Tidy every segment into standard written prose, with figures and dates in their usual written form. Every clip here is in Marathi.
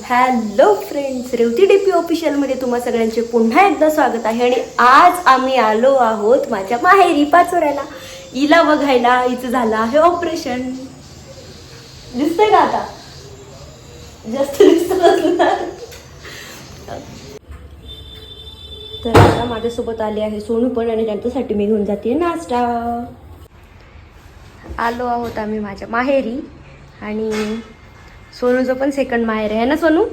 हॅलो फ्रेंड्स, रेवती डीपी ऑफिशियलमध्ये तुम्हा सगळ्यांचे पुन्हा एकदा स्वागत आहे. आणि आज आम्ही आलो आहोत माझ्या माहेरी पाचोऱ्याला. हिला बघायला. हिचं झालं आहे ऑपरेशन. दिसतंय का आता? जास्त दिसत. तर आता माझ्यासोबत आले आहे सोनू पण, आणि त्यांच्यासाठी मी घेऊन जाते नाश्ता. आलो आहोत आम्ही माझ्या माहेरी, आणि सोनूचं पण सेकंड माहेर आहे ना सोनू?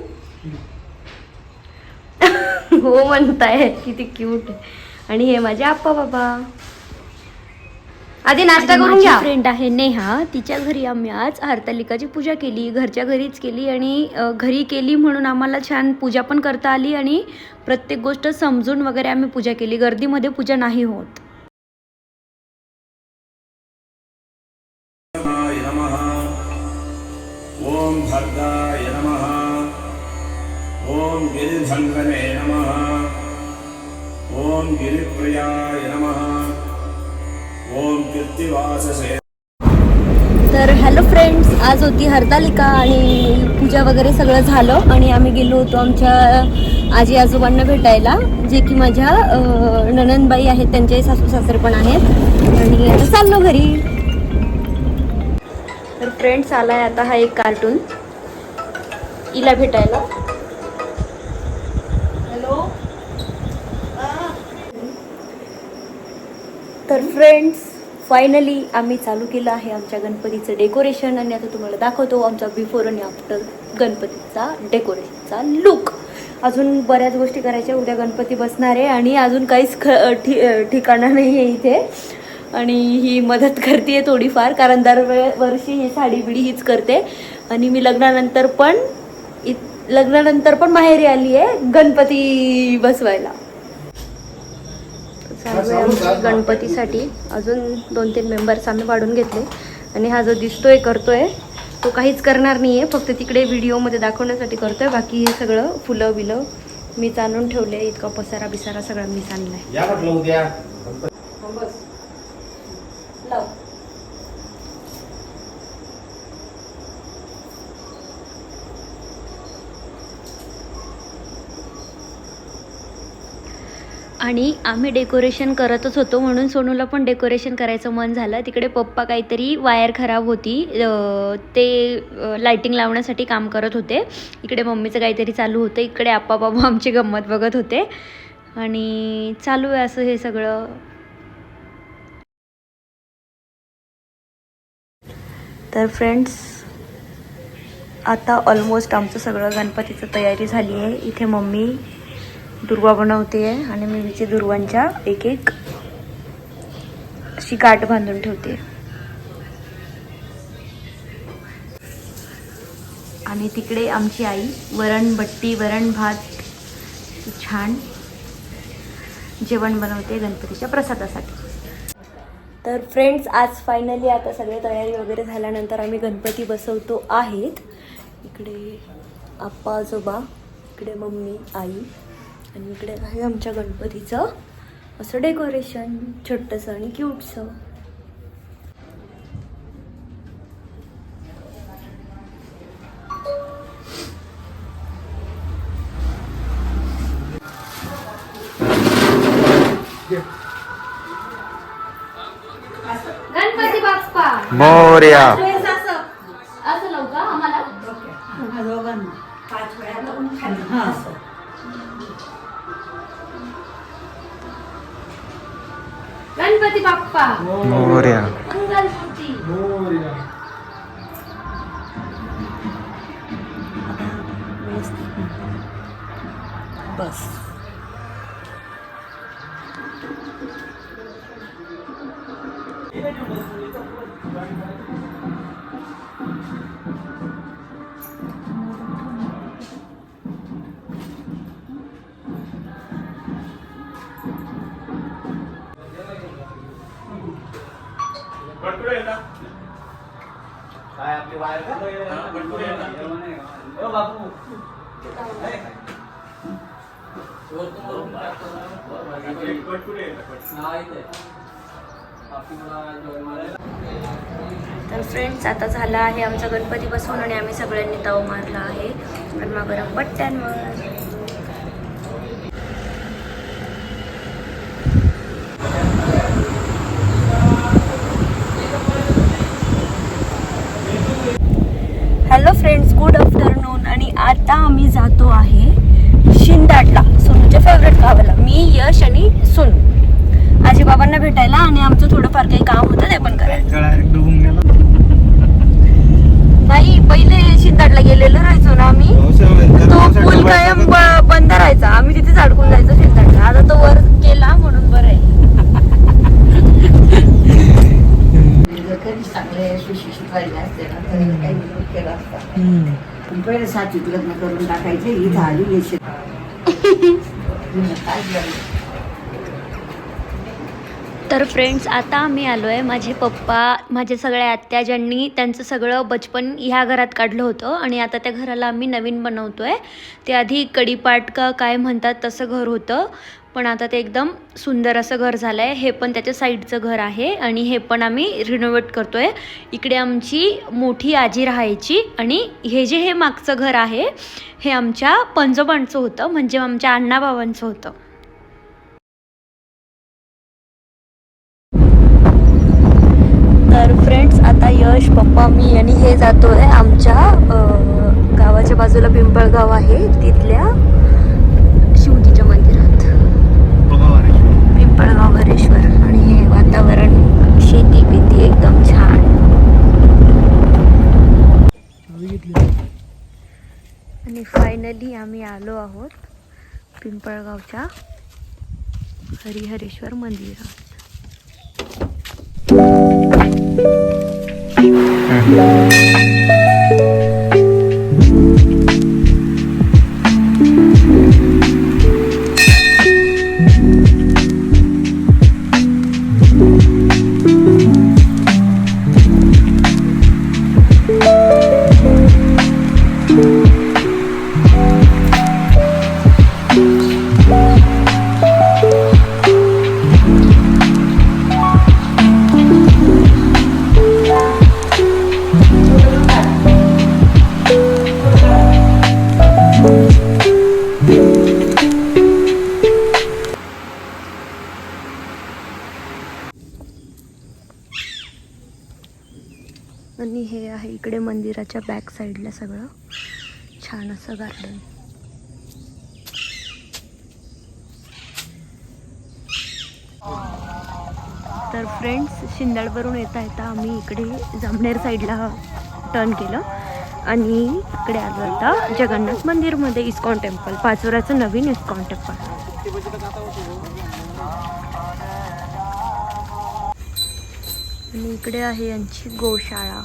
हो म्हणताय, किती क्यूट. आणि हे माझे आप्पा बाबा. आधी नाश्ता करून घ्या. फ्रेंड आहे नेहा, तिच्या घरी आम्ही आज हरतालिकाची पूजा केली. घरच्या घरीच केली, आणि घरी केली म्हणून आम्हाला छान पूजा पण करता आली, आणि प्रत्येक गोष्ट समजून वगैरे आम्ही पूजा केली. गर्दीमध्ये पूजा नाही होत. ओम भद्राय नमः. ओम गिरिधन्वने नमः. ओम गिरिप्रियाय नमः. ओम कीर्तिवाससे. तर हॅलो फ्रेंड्स, आज होती हरतालिका आणि पूजा वगैरे सगळं झालं, आणि आम्ही गेलो होतो आमच्या आजी आजोबांना भेटायला, जे की माझ्या ननंदबाई आहेत, त्यांचे सासू सासरे पण आहेत. आणि आता चाललो घरी. तर फ्रेंड्स, आलाय आता हा एक कार्टून हिला भेटायला. हॅलो. तर फ्रेंड्स, फायनली आम्ही चालू केलं आहे आमच्या गणपतीचं डेकोरेशन, आणि आता तुम्हाला दाखवतो आमचा बिफोर आणि आफ्टर गणपतीचा डेकोरेशनचा लुक. अजून बऱ्याच गोष्टी करायच्या. उद्या गणपती बसणार आहे, आणि अजून काहीच ठिकाणा नाही आहे इथे. आणि ही मदत करते थोडीफार, कारण दरवर्षी ही साडी बिडी हीच करते. आणि मी लग्नानंतर पण माहेरी आली आहे गणपती बसवायला. चालू आहे आमची गणपतीसाठी. अजून 2-3 मेंबर्स आम्ही वाढून घेतले, आणि हा जो दिसतोय करतोय तो काहीच करणार नाही आहे, फक्त तिकडे व्हिडिओमध्ये दाखवण्यासाठी करतोय. बाकी हे सगळं फुलं बिलं मीच आणून ठेवले. इतका पसारा बिसारा सगळा मीच आणलाय. आणि आम्ही डेकोरेशन करतच होतो, म्हणून सोनूला पण डेकोरेशन करायचं मन झालं. तिकडे पप्पा काहीतरी वायर खराब होती, ते लाइटिंग लावण्यासाठी काम करत होते. इकडे मम्मीचं काहीतरी चालू होतं. इकडे आप्पा बाबा आमची गंमत बघत होते, आणि चालू आहे असं हे सगळं. तर फ्रेंड्स, आता ऑलमोस्ट आमचं सगळं गणपतीचं तयारी झाली आहे. इथे मम्मी दुर्वा बनवते आहे, आणि मी तिची दुर्वांच्या एक एक अशी गाठ बांधून ठेवते. आणि तिकडे आमची आई वरण भात छान जेवण बनवते गणपतीच्या प्रसादासाठी. तर फ्रेंड्स, आज फायनली आता सगळे तयारी वगैरे झाल्यानंतर आम्ही गणपती बसवतो आहेत. इकडे आप्पा आजोबा, इकडे मम्मी आई, आणि इकडे आहे आमच्या गणपतीचं असं डेकोरेशन छोटंसं आणि क्यूटसं. गणपती बाप्पा मोरया. असं लावू का आम्हाला? गणपती बाप्पा मोरया. मंगलमूर्ती. बस. काय आपली वायर का? ओ बापू. तर फ्रेंड्स आता झाला आहे आमचा गणपती बसवून आणि आम्ही सगळ्यांनी ताव मारला आहे गरमागरम बट्ट्यांवर. Hello friends, good afternoon. आणि आता आम्ही जातो आहे शिंदाडला, सोनूच्या फेवरेट गावाला. मी, यश आणि सोनू आजी बाबांना भेटायला, आणि आमचं थोडंफार काही काम होतं ते पण करायला. नाही, पहिले शिंदाडला गेलेलो राहायचो ना आम्ही, तो पूल कायम बंद राहायचा, आम्ही तिथेच अडकून जायचो शिंदाडला. आता तो वर केला म्हणून बरं आहे. चांगले सुशिक्षित राहिले असते ना तर काही विरोध केला असता. पहिले साथीत लग्न करून टाकायचे, ही झाली येशे काय झालं. तर फ्रेंड्स आता आम्ही आलो आहे. माझे पप्पा, माझे सगळ्या आत्या, ज्यांनी त्यांचं सगळं बचपन ह्या घरात काढलं होतं आणि आता त्या घराला आम्ही नवीन बनवतो आहे. ते आधी कढीपाट का काय म्हणतात तसं घर होतं, पण आता ते एकदम सुंदर असं घर झालं आहे. हे पण त्याच्या साईडचं घर आहे आणि हे पण आम्ही रिनोव्हेट करतो आहे. इकडे आमची मोठी आजी राहायची आणि हे मागचं घर आहे हे आमच्या पंजोबांचं होतं, म्हणजे आमच्या अण्णाबाबांचं होतं. तर फ्रेंड्स आता यश, पप्पा, मी आणि हे जातो आहे आमच्या गावाच्या बाजूला पिंपळगाव आहे तिथल्या शिवजीच्या मंदिरात, पिंपळगाव हरेश्वर. आणि हे वातावरण, शेती पिती एकदम छान. आणि फायनली आम्ही आलो आहोत पिंपळगावच्या हरिहरेश्वर मंदिरात. आणि हे आहे इकडे मंदिराच्या बॅक साईडला सगळं छान असं गार्डन. तर फ्रेंड्स, शिंदाडवरून येता येता आम्ही इकडे जामनेर साईडला टर्न केलं आणि इकडे आलो आता जगन्नाथ मंदिरमध्ये, इस्कॉन टेम्पल, पाचोऱ्याचं नवीन इस्कॉन टेम्पल. आणि इकडे आहे यांची गोशाळा.